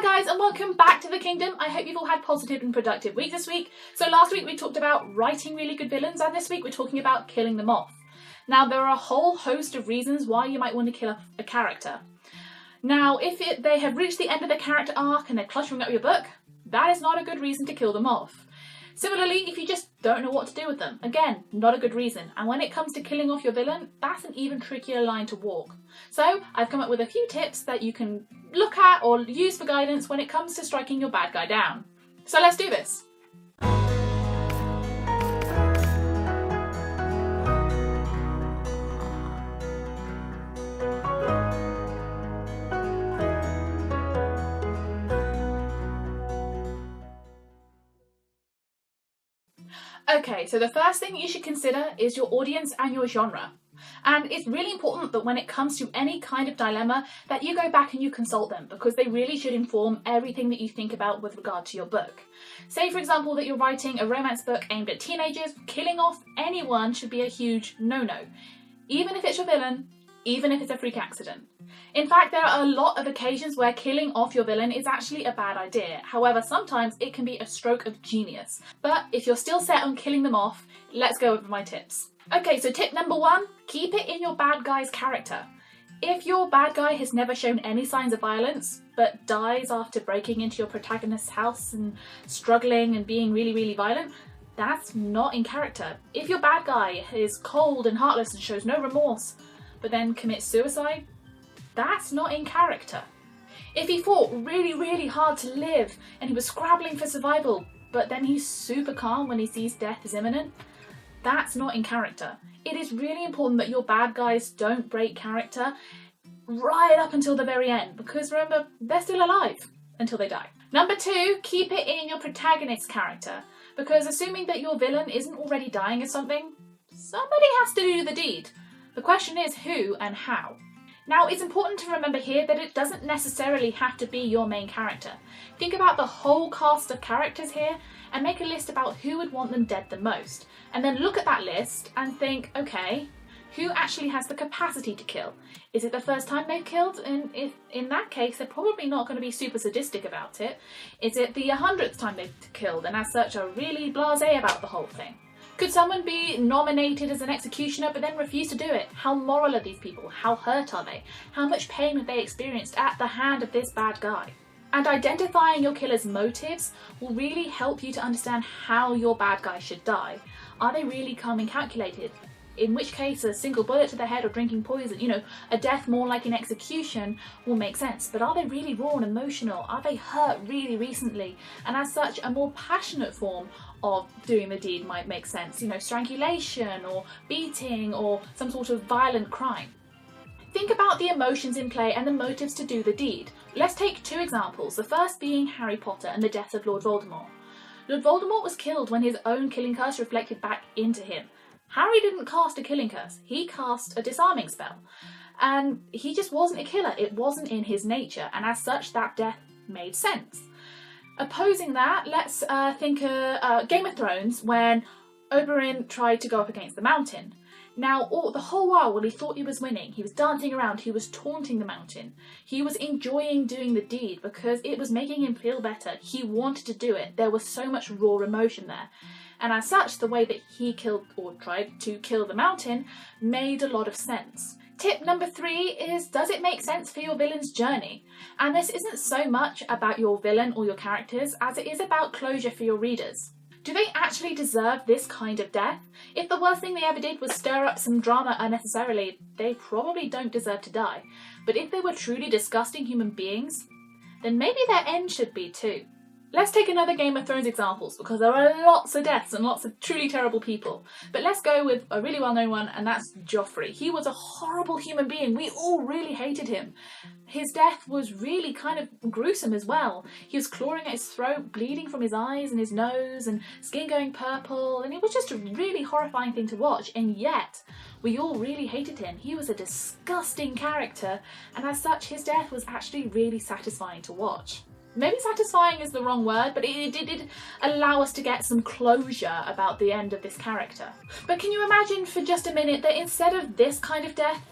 Hi guys, and welcome back to the kingdom. I hope you've all had positive and productive week this week. So last week we talked about writing really good villains, and this week we're talking about killing them off. Now there are a whole host of reasons why you might want to kill off a character. Now if they have reached the end of their character arc and they're cluttering up your book, that is not a good reason to kill them off. Similarly, if you just don't know what to do with them, again, not a good reason. And when it comes to killing off your villain, that's an even trickier line to walk. So I've come up with a few tips that you can look at or use for guidance when it comes to striking your bad guy down. So let's do this. Okay, so the first thing you should consider is your audience and your genre. And it's really important that when it comes to any kind of dilemma that you go back and you consult them, because they really should inform everything that you think about with regard to your book. Say for example that you're writing a romance book aimed at teenagers, killing off anyone should be a huge no-no. Even if it's your villain, even if it's a freak accident. In fact, there are a lot of occasions where killing off your villain is actually a bad idea. However, sometimes it can be a stroke of genius. But if you're still set on killing them off, let's go over my tips. Okay, so tip number 1, keep it in your bad guy's character. If your bad guy has never shown any signs of violence, but dies after breaking into your protagonist's house and struggling and being really violent, that's not in character. If your bad guy is cold and heartless and shows no remorse, but then commits suicide, that's not in character. If he fought really hard to live and he was scrabbling for survival, but then he's super calm when he sees death is imminent, that's not in character. It is really important that your bad guys don't break character right up until the very end, because remember, they're still alive until they die. Number 2, keep it in your protagonist's character, because assuming that your villain isn't already dying of something, somebody has to do the deed. The question is who and how. Now, it's important to remember here that it doesn't necessarily have to be your main character. Think about the whole cast of characters here and make a list about who would want them dead the most. And then look at that list and think, okay, who actually has the capacity to kill? Is it the first time they've killed? And if in that case, they're probably not going to be super sadistic about it. Is it the 100th time they've killed and as such are really blasé about the whole thing? Could someone be nominated as an executioner but then refuse to do it? How moral are these people? How hurt are they? How much pain have they experienced at the hand of this bad guy? And identifying your killer's motives will really help you to understand how your bad guy should die. Are they really calm and calculated? In which case a single bullet to the head or drinking poison, a death more like an execution will make sense. But are they really raw and emotional? Are they hurt really recently? And as such, a more passionate form of doing the deed might make sense. Strangulation or beating or some sort of violent crime. Think about the emotions in play and the motives to do the deed. Let's take 2 examples, the first being Harry Potter and the death of Lord Voldemort. Lord Voldemort was killed when his own killing curse reflected back into him. Harry didn't cast a killing curse, he cast a disarming spell. And he just wasn't a killer, it wasn't in his nature, and as such that death made sense. Opposing that, let's think Game of Thrones when Oberyn tried to go up against the mountain. Now, the whole while he thought he was winning, he was dancing around, he was taunting the mountain. He was enjoying doing the deed because it was making him feel better. He wanted to do it. There was so much raw emotion there. And as such, the way that he killed or tried to kill the mountain made a lot of sense. Tip number 3 is, does it make sense for your villain's journey? And this isn't so much about your villain or your characters as it is about closure for your readers. Do they actually deserve this kind of death? If the worst thing they ever did was stir up some drama unnecessarily, they probably don't deserve to die. But if they were truly disgusting human beings, then maybe their end should be too. Let's take another Game of Thrones examples, because there are lots of deaths and lots of truly terrible people. But let's go with a really well-known one, and that's Joffrey. He was a horrible human being. We all really hated him. His death was really kind of gruesome as well. He was clawing at his throat, bleeding from his eyes and his nose, and skin going purple, and it was just a really horrifying thing to watch, and yet we all really hated him. He was a disgusting character, and as such his death was actually really satisfying to watch. Maybe satisfying is the wrong word, but it did allow us to get some closure about the end of this character. But can you imagine for just a minute that instead of this kind of death,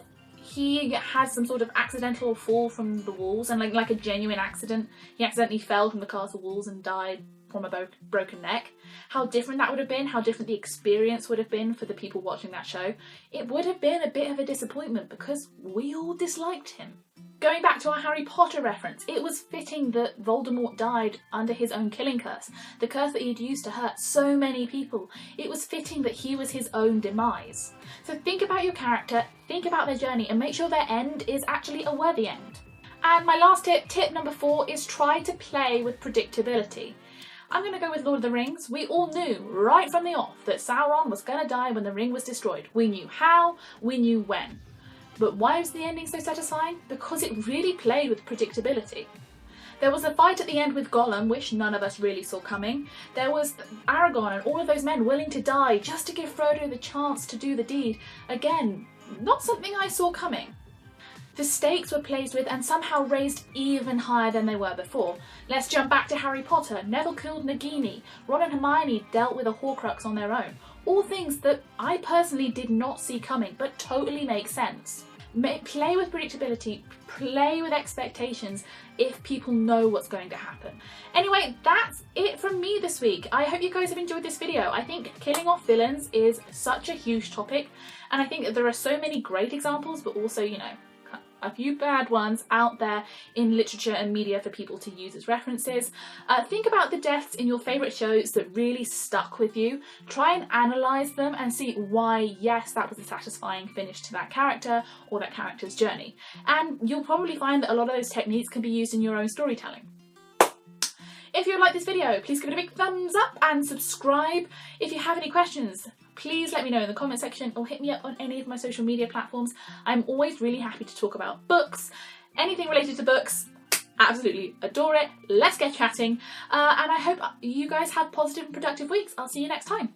he had some sort of accidental fall from the walls, and like a genuine accident. He accidentally fell from the castle walls and died from a broken neck. How different that would have been, how different the experience would have been for the people watching that show. It would have been a bit of a disappointment because we all disliked him. Going back to our Harry Potter reference, it was fitting that Voldemort died under his own killing curse, the curse that he'd used to hurt so many people. It was fitting that he was his own demise. So think about your character, think about their journey, and make sure their end is actually a worthy end. And my last tip number 4, is try to play with predictability. I'm going to go with Lord of the Rings. We all knew right from the off that Sauron was going to die when the ring was destroyed. We knew how, we knew when. But why was the ending so satisfying? Because it really played with predictability. There was a fight at the end with Gollum, which none of us really saw coming. There was Aragorn and all of those men willing to die just to give Frodo the chance to do the deed. Again, not something I saw coming. The stakes were played with and somehow raised even higher than they were before. Let's jump back to Harry Potter. Neville killed Nagini. Ron and Hermione dealt with a Horcrux on their own. All things that I personally did not see coming, but totally make sense. Play with predictability, play with expectations if people know what's going to happen. Anyway, that's it from me this week. I hope you guys have enjoyed this video. I think killing off villains is such a huge topic, and I think that there are so many great examples, but also, you know, a few bad ones out there in literature and media for people to use as references. Think about the deaths in your favourite shows that really stuck with you. Try and analyse them and see why, yes, that was a satisfying finish to that character or that character's journey. And you'll probably find that a lot of those techniques can be used in your own storytelling. If you like this video, please give it a big thumbs up and subscribe. If you have any questions, please let me know in the comment section or hit me up on any of my social media platforms. I'm always really happy to talk about books, anything related to books. Absolutely adore it. Let's get chatting. And I hope you guys have positive and productive weeks. I'll see you next time.